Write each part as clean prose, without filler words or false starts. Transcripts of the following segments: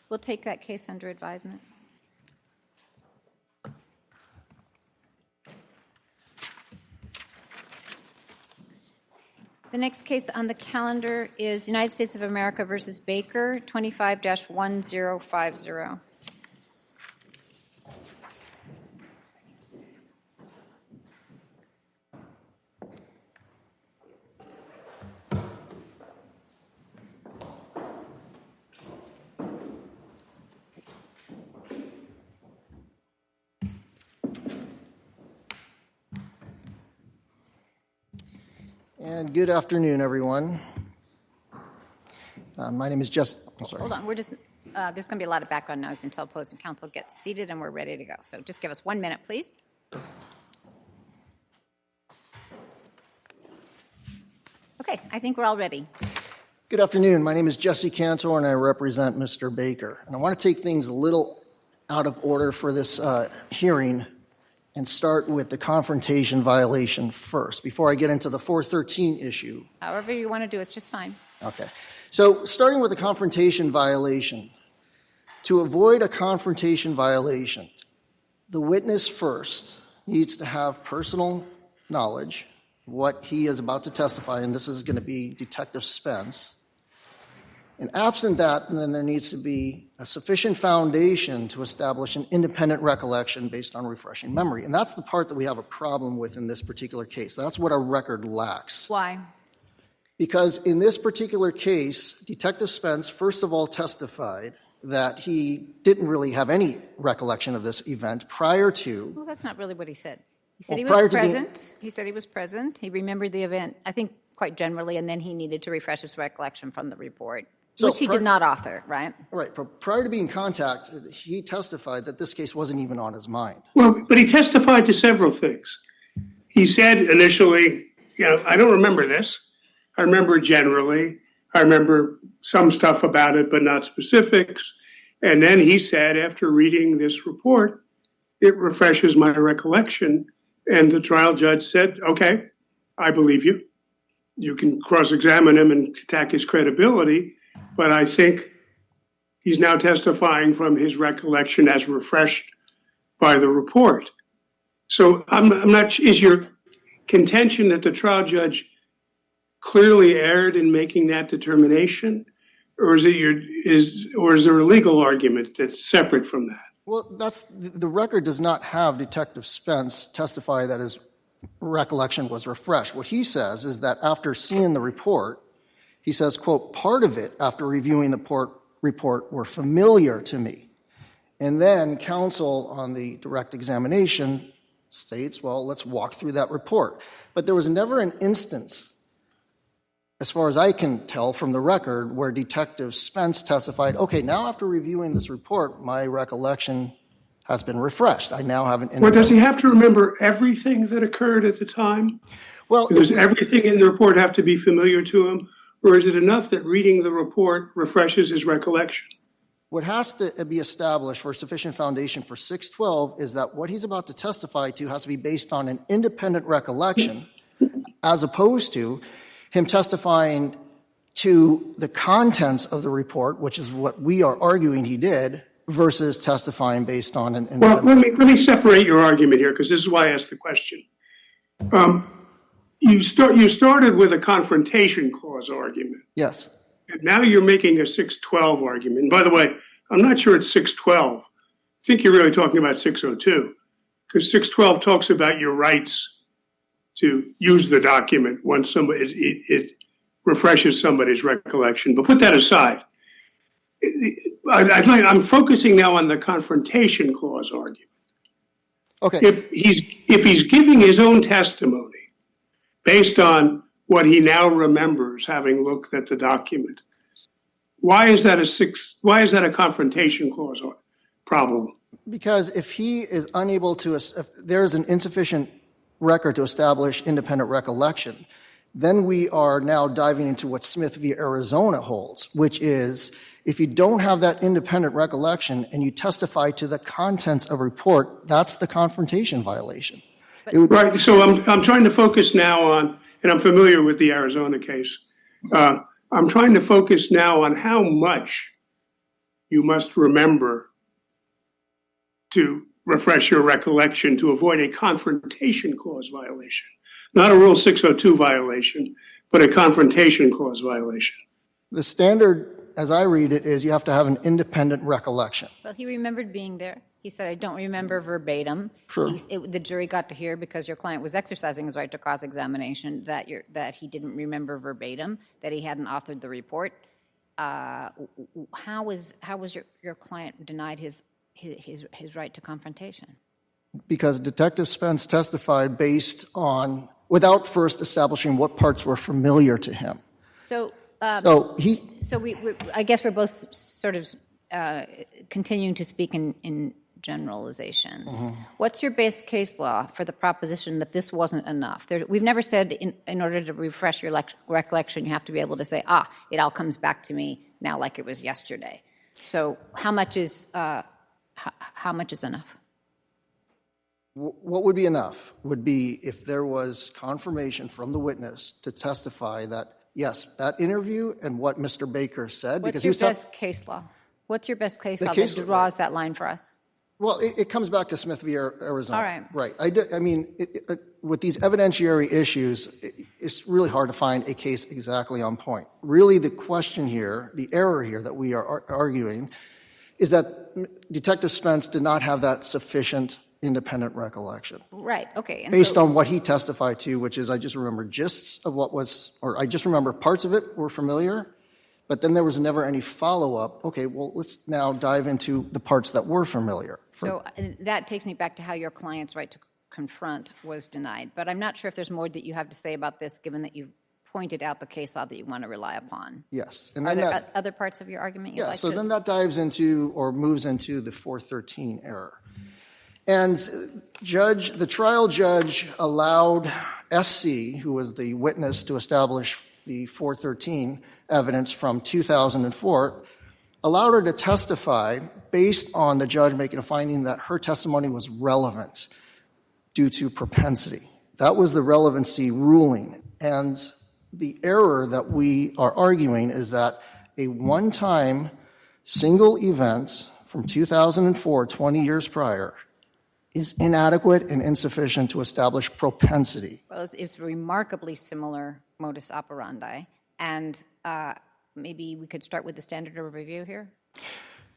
We'll take that case under advisement. The next case on the calendar is United States of America versus Baker, 25-1050. And good afternoon, everyone. My name is Jess. Hold on, we're just, there's going to be a lot of background noise until opposing counsel gets seated and we're ready to go. So just give us 1 minute, please. Okay, I think we're all ready. Good afternoon. My name is Jesse Cantor, and I represent Mr. Baker. And I want to take things a little out of order for this hearing and start with the confrontation violation first, before I get into the 413 issue. However you want to do, it's just fine. Okay. So starting with the confrontation violation, to avoid a confrontation violation, the witness first needs to have personal knowledge of what he is about to testify, and this is going to be Detective Spence. And absent that, then there needs to be a sufficient foundation to establish an independent recollection based on refreshing memory. And that's the part that we have a problem with in this particular case. That's what our record lacks. Why? Because in this particular case, Detective Spence, first of all, testified that he didn't really have any recollection of this event prior to. Well, that's not really what he said. He said Well, he prior was to being- present. He said he was present. He remembered the event, I think, quite generally, and then he needed to refresh his recollection from the report, which he did not author, right? Right. But prior to being contacted, he testified that this case wasn't even on his mind. Well, but he testified to several things. He said initially, I don't remember this. I remember generally. I remember some stuff about it, but not specifics. And then he said, after reading this report, it refreshes my recollection. And the trial judge said, okay, I believe you. You can cross-examine him and attack his credibility. But I think he's now testifying from his recollection as refreshed by the report. So I'm not, is your contention that the trial judge clearly erred in making that determination? Or is there a legal argument that's separate from that? Well, the record does not have Detective Spence testify that his recollection was refreshed. What he says is that after seeing the report, he says, quote, part of it after reviewing the report were familiar to me. And then counsel on the direct examination states, well, let's walk through that report. But there was never an instance, as far as I can tell from the record, where Detective Spence testified, okay, now after reviewing this report, my recollection has been refreshed. I now have an. Well, does he have to remember everything that occurred at the time? Well, does everything in the report have to be familiar to him? Or is it enough that reading the report refreshes his recollection? What has to be established for sufficient foundation for 612 is that what he's about to testify to has to be based on an independent recollection, as opposed to him testifying to the contents of the report, which is what we are arguing he did, versus testifying based on an independent. Well, let me separate your argument here, because this is why I asked the question. You started with a confrontation clause argument. Yes. And now you're making a 612 argument. And by the way, I'm not sure it's 612. I think you're really talking about 602, because 612 talks about your rights to use the document once it refreshes somebody's recollection. But put that aside. I'm focusing now on the confrontation clause argument. Okay. If he's giving his own testimony based on what he now remembers, having looked at the document, why is that a confrontation clause problem? Because if he is unable to, if there's an insufficient record to establish independent recollection, then we are now diving into what Smith v. Arizona holds, which is if you don't have that independent recollection and you testify to the contents of a report, that's the confrontation violation. Right. So I'm trying to focus now on, and I'm familiar with the Arizona case. I'm trying to focus now on how much you must remember to refresh your recollection to avoid a confrontation clause violation. Not a Rule 602 violation, but a confrontation clause violation. The standard, as I read it, is you have to have an independent recollection. Well, he remembered being there. He said, I don't remember verbatim. Sure. The jury got to hear, because your client was exercising his right to cross-examination, that he didn't remember verbatim, that he hadn't authored the report. How was your client denied his right to confrontation? Because Detective Spence testified without first establishing what parts were familiar to him. So I guess we're both sort of continuing to speak in generalizations. Mm-hmm. What's your base case law for the proposition that this wasn't enough? We've never said in order to refresh your recollection, you have to be able to say, it all comes back to me now like it was yesterday. So how much is enough? What would be enough would be if there was confirmation from the witness to testify that, yes, that interview and what Mr. Baker said. What's your best case law? What's your best case law that draws that line for us? Well, it comes back to Smith v. Arizona. All right. Right. I mean, with these evidentiary issues, it's really hard to find a case exactly on point. Really, the question here, the error here that we are arguing, is that Detective Spence did not have that sufficient independent recollection. Right, okay. And based on what he testified to, which is I just remember gists of I just remember parts of it were familiar, but then there was never any follow-up. Okay, well, let's now dive into the parts that were familiar. So that takes me back to how your client's right to confront was denied. But I'm not sure if there's more that you have to say about this, given that you've pointed out the case law that you want to rely upon. Yes. And are there other parts of your argument you'd like to? Yeah, so then that dives into or moves into the 413 error. And the trial judge allowed SC, who was the witness to establish the 413 evidence from 2004, allowed her to testify based on the judge making a finding that her testimony was relevant due to propensity. That was the relevancy ruling. And the error that we are arguing is that a one-time single event from 2004, 20 years prior, is inadequate and insufficient to establish propensity. Well, it's remarkably similar modus operandi, and maybe we could start with the standard of review here?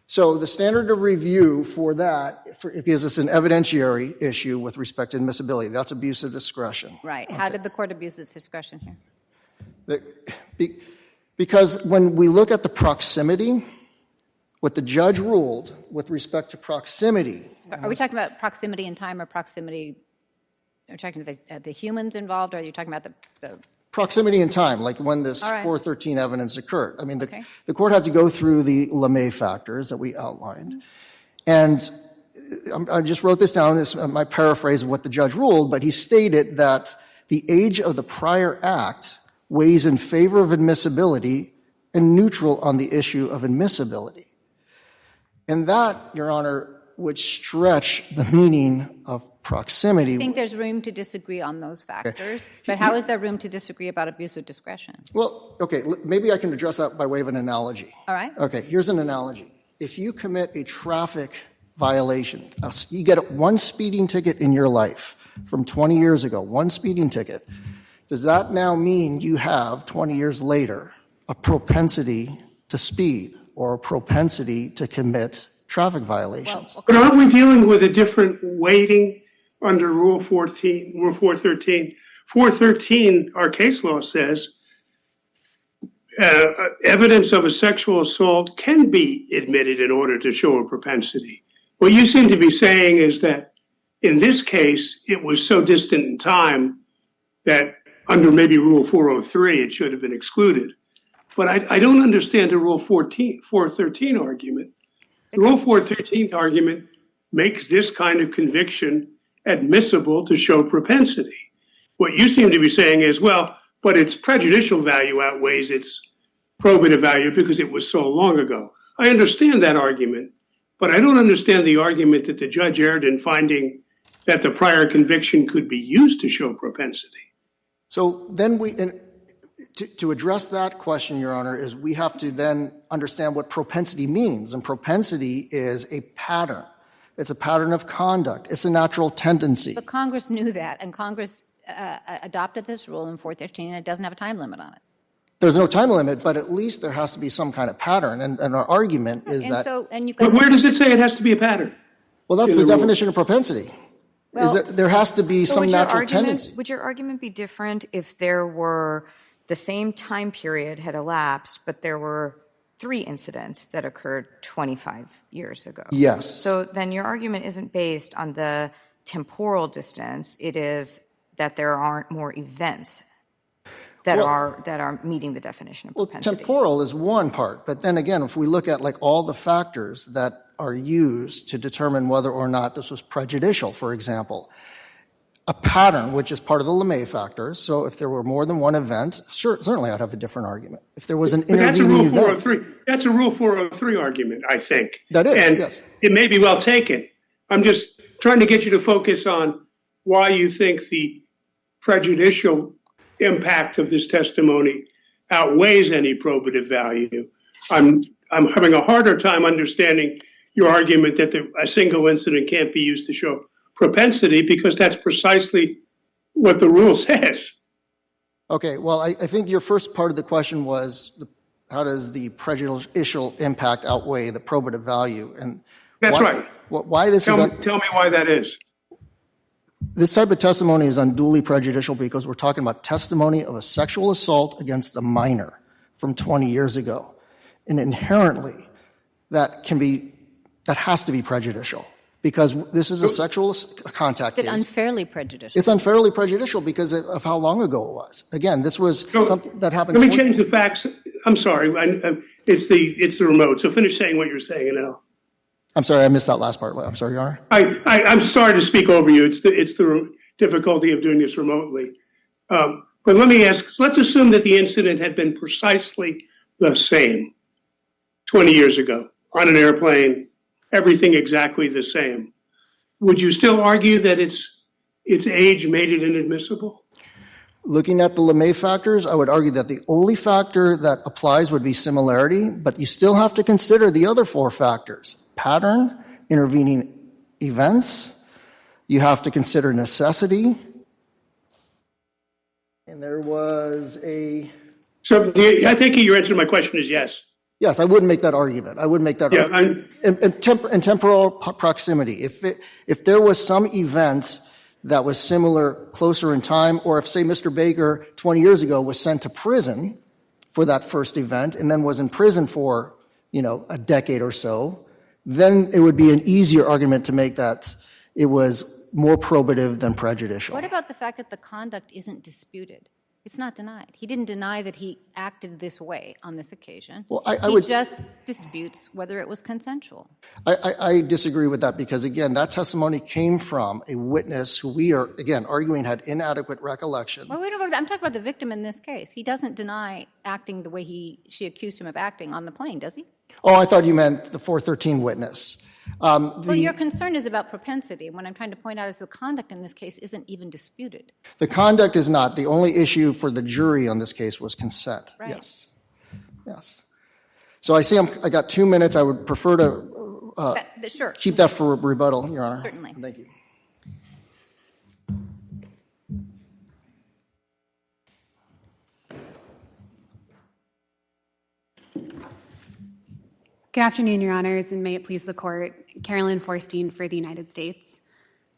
So the standard of review for that, because it's an evidentiary issue with respect to admissibility, that's abuse of discretion. Right. Okay. How did the court abuse its discretion here? Because when we look at the proximity, what the judge ruled with respect to proximity. Are we talking about proximity in time or proximity? Are we talking about the humans involved, or are you talking about the proximity in time, like when this 413 evidence occurred? I mean, the court had to go through the LeMay factors that we outlined. And I just wrote this down, this my paraphrase of what the judge ruled, but he stated that the age of the prior act weighs in favor of admissibility and neutral on the issue of admissibility. And that, Your Honor, would stretch the meaning of proximity. I think there's room to disagree on those factors, but how is there room to disagree about abuse of discretion? Well, okay, maybe I can address that by way of an analogy. All right. Okay, here's an analogy. If you commit a traffic violation, you get one speeding ticket in your life from 20 years ago, one speeding ticket, does that now mean you have, 20 years later, a propensity to speed or a propensity to commit traffic violations? But aren't we dealing with a different weighting under Rule 413? 413, our case law says, evidence of a sexual assault can be admitted in order to show a propensity. What you seem to be saying is that in this case, it was so distant in time that under maybe Rule 403, it should have been excluded. But I don't understand the Rule 413 argument. The Rule 413 argument makes this kind of conviction admissible to show propensity. What you seem to be saying is, well, but its prejudicial value outweighs its probative value because it was so long ago. I understand that argument, but I don't understand the argument that the judge erred in finding that the prior conviction could be used to show propensity. So then To address that question, Your Honor, is we have to then understand what propensity means. And propensity is a pattern. It's a pattern of conduct. It's a natural tendency. But Congress knew that, and Congress adopted this rule in 413, and it doesn't have a time limit on it. There's no time limit, but at least there has to be some kind of pattern. And our argument is And that, so, and you've But got, where does it say it has to be a pattern? well, that's in the the rule? definition of propensity. Is that there has to be some natural tendency. Would your argument be different if there were the same time period had elapsed, but there were 3 incidents that occurred 25 years ago? Yes. So then your argument isn't based on the temporal distance. It is that there aren't more events that are meeting the definition of propensity. Temporal is one part, but then again, if we look at like all the factors that are used to determine whether or not this was prejudicial, for example, a pattern, which is part of the LeMay factors. So if there were more than one event, certainly I'd have a different argument. If there was an But that's a intervening Rule event, 403. That's a Rule 403 argument, I think. That is, and yes. It may be well taken. I'm just trying to get you to focus on why you think the prejudicial impact of this testimony outweighs any probative value. I'm having a harder time understanding your argument that a single incident can't be used to show propensity, because that's precisely what the rule says. Okay, well, I think your first part of the question was how does the prejudicial impact outweigh the probative value? And That's why, right. Why this Tell is me why that is. this type of testimony is unduly prejudicial because we're talking about testimony of a sexual assault against a minor from 20 years ago, and inherently that has to be prejudicial. Because this is a sexual contact that case. unfairly prejudicial. It's unfairly prejudicial because of how long ago it was. Again, this was something that happened. Let me change the facts. I'm sorry. It's the remote. So finish saying what you're saying now. I'm sorry, I missed that last part. I'm sorry, Your Honor. I'm sorry to speak over you. It's the difficulty of doing this remotely. But let me ask. Let's assume that the incident had been precisely the same 20 years ago on an airplane. Everything exactly the same. Would you still argue that its age made it inadmissible? Looking at the LeMay factors, I would argue that the only factor that applies would be similarity, but you still have to consider the other 4 factors. Pattern, intervening events, you have to consider necessity, and there was a... So I think your answer to my question is yes. Yes, I would make that argument. I would make that argument. In temporal proximity, if there was some event that was similar, closer in time, or if, say, Mr. Baker 20 years ago was sent to prison for that first event and then was in prison for, a decade or so, then it would be an easier argument to make that it was more probative than prejudicial. What about the fact that the conduct isn't disputed? It's not denied. He didn't deny that he acted this way on this occasion. Well, he just disputes whether it was consensual. I disagree with that because, again, that testimony came from a witness who we are, again, arguing had inadequate recollection. Well, I'm talking about the victim in this case. He doesn't deny acting the way she accused him of acting on the plane, does he? Oh, I thought you meant the 413 witness. Well, your concern is about propensity. What I'm trying to point out is the conduct in this case isn't even disputed. The conduct is not. The only issue for the jury on this case was consent. Right. Yes. So I see I got 2 minutes. I would prefer to Sure. keep that for rebuttal, Your Honor. Certainly. Thank you. Good afternoon, Your Honors, and may it please the Court. Carolyn Forstein for the United States.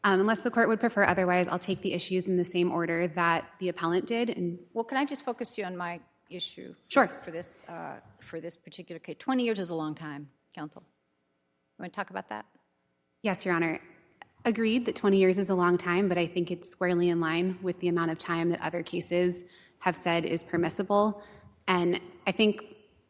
Unless the Court would prefer otherwise, I'll take the issues in the same order that the appellant did. Well, can I just focus you on my issue? Sure. For this particular case. 20 years is a long time, counsel. You want to talk about that? Yes, Your Honor. Agreed that 20 years is a long time, but I think it's squarely in line with the amount of time that other cases have said is permissible. And I think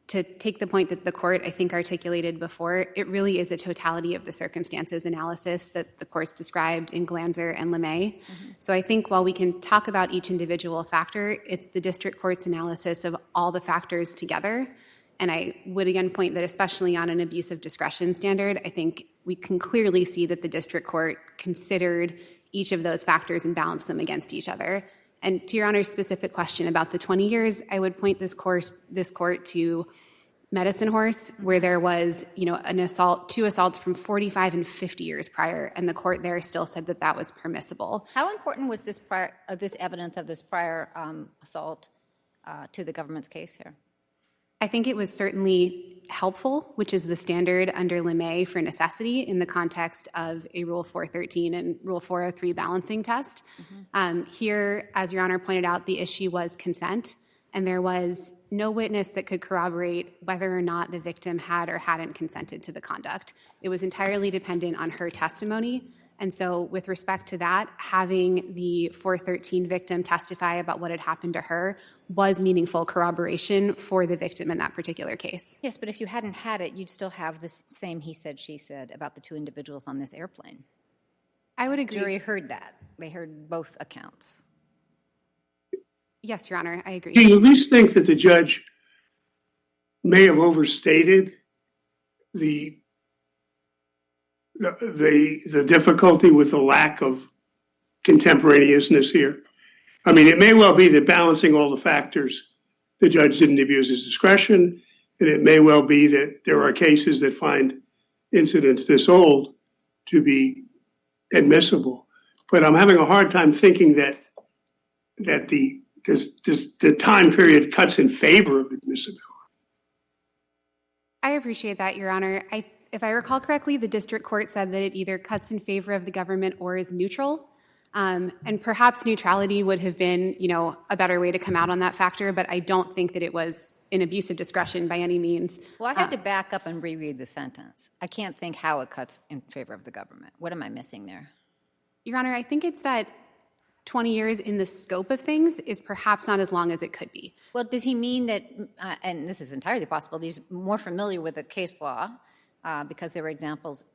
to take the point that the Court, I think, articulated before, it really is a totality of the circumstances analysis that the courts described in Glanzer and LeMay. Mm-hmm. So I think while we can talk about each individual factor, it's the district court's analysis of all the factors together. And I would again point that especially on an abuse of discretion standard, I think we can clearly see that the district court considered each of those factors and balanced them against each other. And to Your Honor's specific question about the 20 years, I would point this court to Medicine Horse, where there was, an assault, 2 assaults from 45 and 50 years prior, and the court there still said that that was permissible. How important was this evidence of this prior assault to the government's case here? I think it was certainly helpful, which is the standard under LeMay for necessity in the context of a Rule 413 and Rule 403 balancing test. Here, as Your Honor pointed out, the issue was consent, and there was no witness that could corroborate whether or not the victim had or hadn't consented to the conduct. It was entirely dependent on her testimony. And so with respect to that, having the 413 victim testify about what had happened to her was meaningful corroboration for the victim in that particular case. Yes, but if you hadn't had it, you'd still have this same he said, she said about the 2 individuals on this airplane. I would agree. The jury heard that. They heard both accounts. Yes, Your Honor, I agree. Do you at least think that the judge may have overstated the difficulty with the lack of contemporaneousness here? I mean, it may well be that balancing all the factors, the judge didn't abuse his discretion, and it may well be that there are cases that find incidents this old to be admissible. But I'm having a hard time thinking that the time period cuts in favor of admissibility. I appreciate that, Your Honor. If I recall correctly, the district court said that it either cuts in favor of the government or is neutral. And perhaps neutrality would have been, a better way to come out on that factor, but I don't think that it was an abuse of discretion by any means. Well, I had to back up and reread the sentence. I can't think how it cuts in favor of the government. What am I missing there? Your Honor, I think it's that 20 years in the scope of things is perhaps not as long as it could be. Well, does he mean that, and this is entirely possible, he's more familiar with the case law because there were examples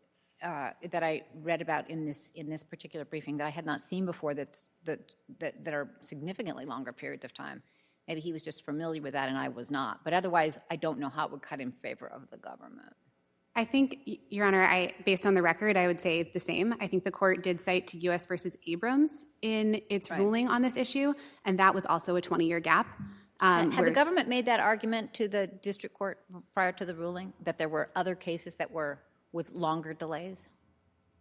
that I read about in this particular briefing that I had not seen before that are significantly longer periods of time. Maybe he was just familiar with that and I was not. But otherwise, I don't know how it would cut in favor of the government. I think, Your Honor, based on the record, I would say the same. I think the court did cite to U.S. versus Abrams in its ruling on this issue, and that was also a 20-year gap. Had the government made that argument to the district court prior to the ruling, that there were other cases that were with longer delays?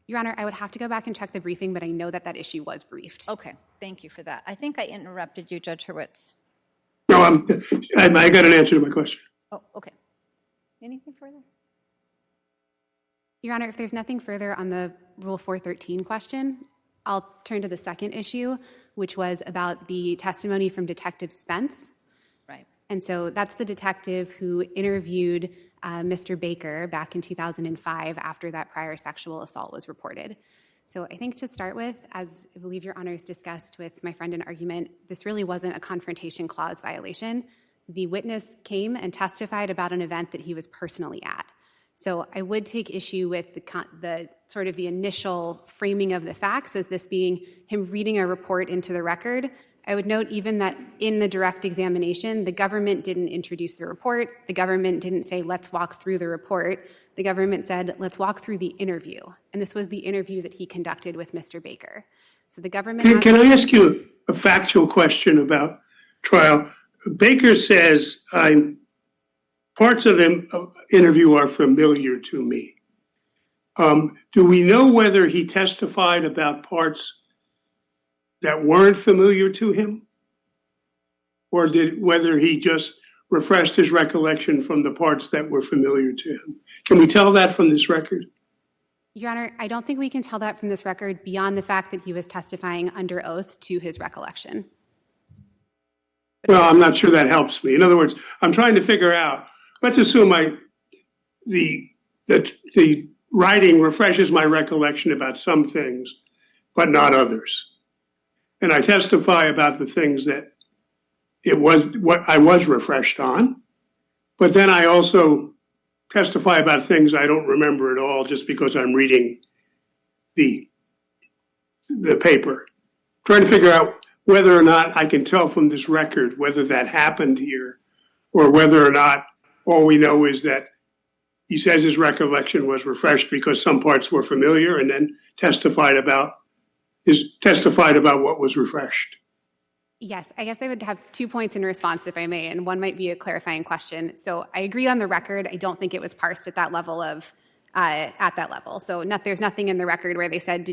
Your Honor, I would have to go back and check the briefing, but I know that issue was briefed. Okay, thank you for that. I think I interrupted you, Judge Hurwitz. No, I got an answer to my question. Oh, okay. Anything further? Your Honor, if there's nothing further on the Rule 413 question, I'll turn to the second issue, which was about the testimony from Detective Spence. Right. And so that's the detective who interviewed Mr. Baker back in 2005 after that prior sexual assault was reported. So I think to start with, as I believe Your Honors discussed with my friend in argument, this really wasn't a confrontation clause violation. The witness came and testified about an event that he was personally at. So I would take issue with the sort of the initial framing of the facts as this being him reading a report into the record. I would note even that in the direct examination, the government didn't introduce the report. The government didn't say, let's walk through the report. The government said, let's walk through the interview. And this was the interview that he conducted with Mr. Baker. So the government... Can I ask you a factual question about trial? Baker says, parts of the interview are familiar to me. Do we know whether he testified about parts that weren't familiar to him? Or whether he just refreshed his recollection from the parts that were familiar to him? Can we tell that from this record? Your Honor, I don't think we can tell that from this record beyond the fact that he was testifying under oath to his recollection. Well, I'm not sure that helps me. In other words, I'm trying to figure out, let's assume the writing refreshes my recollection about some things, but not others. And I testify about the things that what I was refreshed on, but then I also testify about things I don't remember at all just because I'm reading the paper. Trying to figure out whether or not I can tell from this record whether that happened here, or whether or not all we know is that he says his recollection was refreshed because some parts were familiar, and then testified about what was refreshed. Yes, I guess I would have 2 points in response, if I may, and one might be a clarifying question. So I agree on the record. I don't think it was parsed at that level So there's nothing in the record where they said,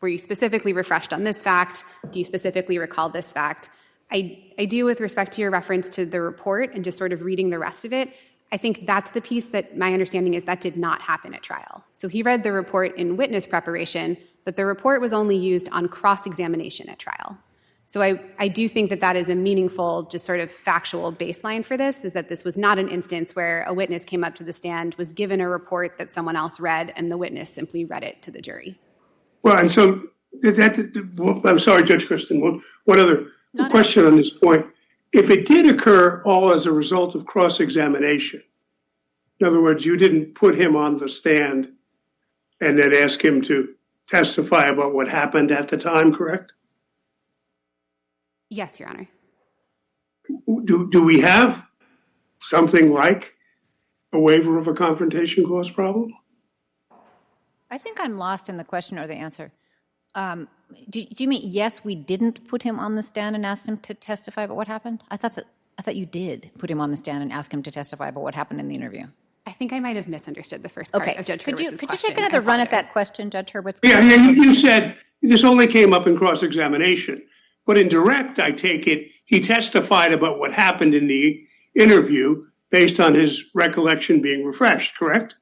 were you specifically refreshed on this fact? Do you specifically recall this fact? I do, with respect to your reference to the report and just sort of reading the rest of it, I think that's the piece that my understanding is that did not happen at trial. So he read the report in witness preparation, but the report was only used on cross-examination at trial. So I do think that is a meaningful, just sort of factual baseline for this, is that this was not an instance where a witness came up to the stand, was given a report that someone else read, and the witness simply read it to the jury. Well, and so I'm sorry, Judge Kristen, one other question on this point. If it did occur all as a result of cross-examination, in other words, you didn't put him on the stand and then ask him to testify about what happened at the time, correct? Yes, Your Honor. Do we have something like a waiver of a confrontation clause problem? I think I'm lost in the question or the answer. Do you mean, yes, we didn't put him on the stand and asked him to testify about what happened? I thought you did put him on the stand and ask him to testify about what happened in the interview. I think I might have misunderstood the first part of Judge Hurwitz's question. Could you take another run at that question, Judge Hurwitz? Yeah, you said this only came up in cross-examination. But in direct, I take it, he testified about what happened in the interview based on his recollection being refreshed, correct?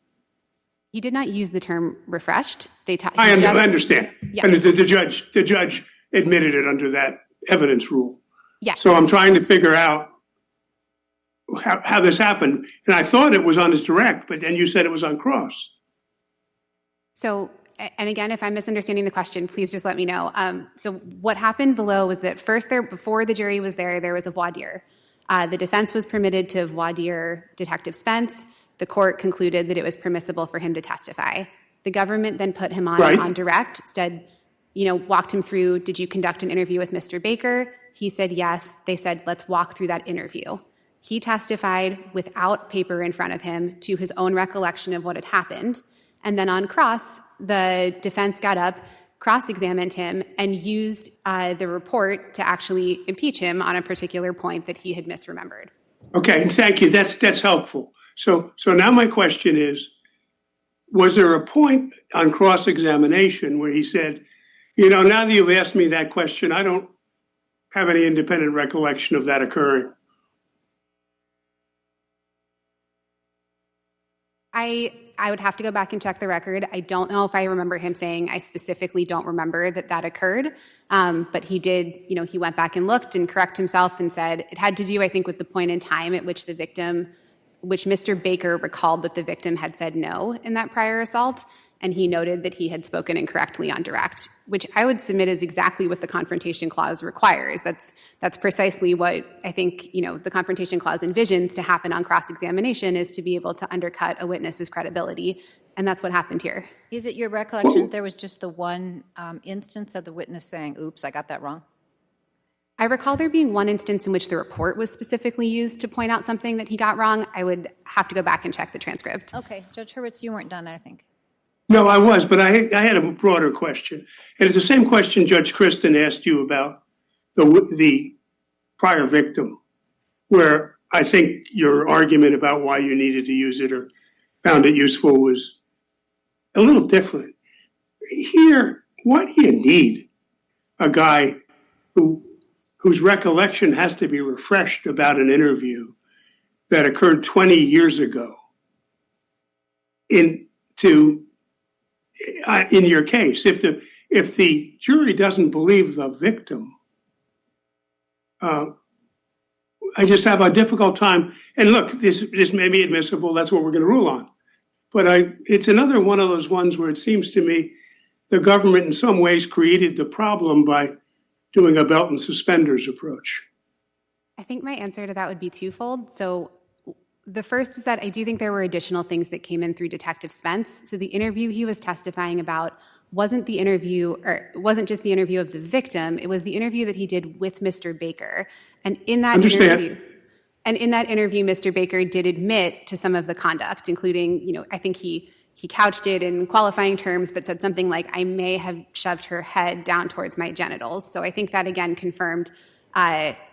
He did not use the term refreshed. I understand. Yeah. And the judge admitted it under that evidence rule. Yes. So I'm trying to figure out how this happened. And I thought it was on his direct, but then you said it was on cross. So, and again, if I'm misunderstanding the question, please just let me know. So what happened below was that first, before the jury was there was a voir dire. The defense was permitted to voir dire Detective Spence. The court concluded that it was permissible for him to testify. The government then put him on direct, instead, walked him through, did you conduct an interview with Mr. Baker? He said yes. They said, let's walk through that interview. He testified without paper in front of him to his own recollection of what had happened. And then on cross, the defense got up, cross-examined him, and used the report to actually impeach him on a particular point that he had misremembered. Okay, thank you. That's helpful. So now my question is, was there a point on cross-examination where he said, now that you've asked me that question, I don't have any independent recollection of that occurring? I would have to go back and check the record. I don't know if I remember him saying, I specifically don't remember that occurred. But he did, he went back and looked and corrected himself and said it had to do, I think, with the point in time at which which Mr. Baker recalled that the victim had said no in that prior assault. And he noted that he had spoken incorrectly on direct, which I would submit is exactly what the Confrontation Clause requires. That's precisely what I think, the Confrontation Clause envisions to happen on cross-examination, is to be able to undercut a witness's credibility. And that's what happened here. Is it your recollection there was just the one instance of the witness saying, oops, I got that wrong? I recall there being one instance in which the report was specifically used to point out something that he got wrong. I would have to go back and check the transcript. Okay. Judge Hurwitz, you weren't done, I think. No, I was, but I had a broader question. And it's the same question Judge Kristen asked you about the prior victim, where I think your argument about why you needed to use it or found it useful was a little different. Here, why do you need a guy whose recollection has to be refreshed about an interview that occurred 20 years ago in your case? If the jury doesn't believe the victim, I just have a difficult time. And look, this may be admissible. That's what we're going to rule on. But it's another one of those ones where it seems to me the government in some ways created the problem by doing a belt and suspenders approach. I think my answer to that would be twofold. So the first is that I do think there were additional things that came in through Detective Spence. So the interview he was testifying about wasn't just the interview of the victim. It was the interview that he did with Mr. Baker. And in that interview, Mr. Baker did admit to some of the conduct, including, I think he couched it in qualifying terms, but said something like, I may have shoved her head down towards my genitals. So I think that, again, confirmed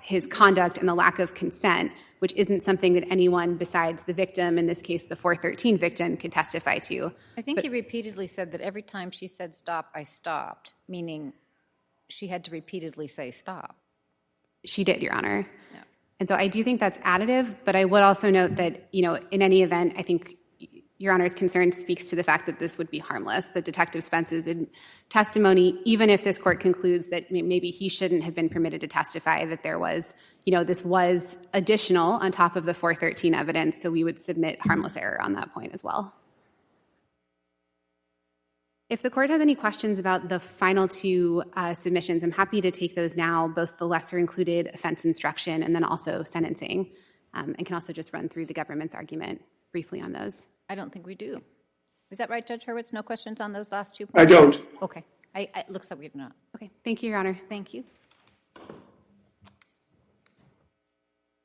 his conduct and the lack of consent, which isn't something that anyone besides the victim, in this case the 413 victim, could testify to. I think he repeatedly said that every time she said stop, I stopped, meaning she had to repeatedly say stop. She did, Your Honor. Yeah. And so I do think that's additive, but I would also note that, in any event, I think Your Honor's concern speaks to the fact that this would be harmless, that Detective Spence's testimony, even if this court concludes that maybe he shouldn't have been permitted to testify, that there was, this was additional on top of the 413 evidence, so we would submit harmless error on that point as well. If the court has any questions about the final two submissions, I'm happy to take those now, both the lesser included offense instruction and then also sentencing, and can also just run through the government's argument briefly on those. I don't think we do. Is that right, Judge Hurwitz? No questions on those last 2 points? I don't. Okay. It looks like we do not. Okay, thank you, Your Honor. Thank you.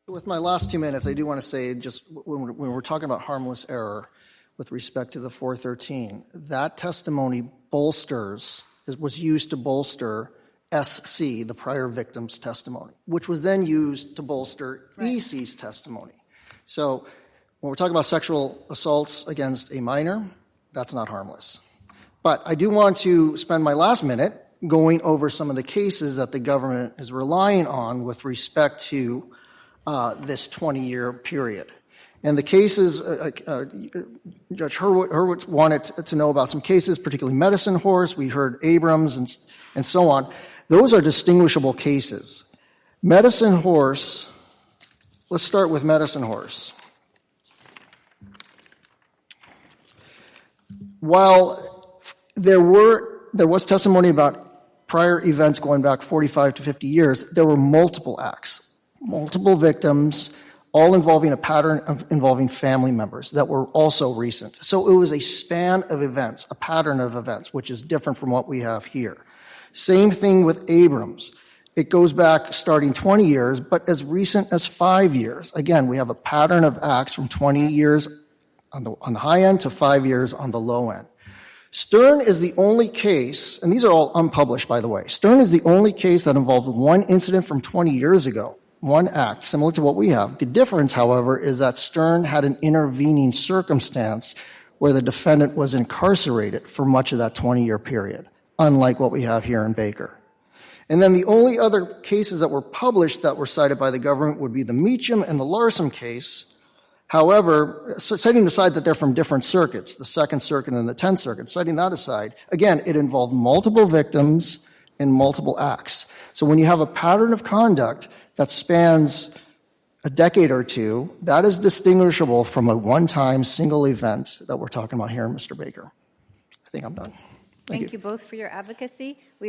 With my last 2 minutes, I do want to say, just when we're talking about harmless error with respect to the 413, that testimony was used to bolster SC, the prior victim's testimony, which was then used to bolster EC's testimony. So when we're talking about sexual assaults against a minor, that's not harmless. But I do want to spend my last minute going over some of the cases that the government is relying on with respect to this 20-year period. And the cases, Judge Hurwitz wanted to know about some cases, particularly Medicine Horse. We heard Abrams and so on. Those are distinguishable cases. Medicine Horse, let's start with Medicine Horse. While there was testimony about prior events going back 45 to 50 years, there were multiple acts, multiple victims, all involving a pattern of involving family members that were also recent. So it was a span of events, a pattern of events, which is different from what we have here. Same thing with Abrams. It goes back starting 20 years, but as recent as 5 years. Again, we have a pattern of acts from 20 years on the high end to 5 years on the low end. Stern is the only case, and these are all unpublished, by the way. Stern is the only case that involved one incident from 20 years ago, one act, similar to what we have. The difference, however, is that Stern had an intervening circumstance where the defendant was incarcerated for much of that 20-year period, unlike what we have here in Baker. And then the only other cases that were published that were cited by the government would be the Meacham and the Larson case. However, setting aside that they're from different circuits, the Second Circuit and the Tenth Circuit, setting that aside, again, it involved multiple victims and multiple acts. So when you have a pattern of conduct that spans a decade or two, that is distinguishable from a one-time single event that we're talking about here, Mr. Baker. I think I'm done. Thank you both for your advocacy.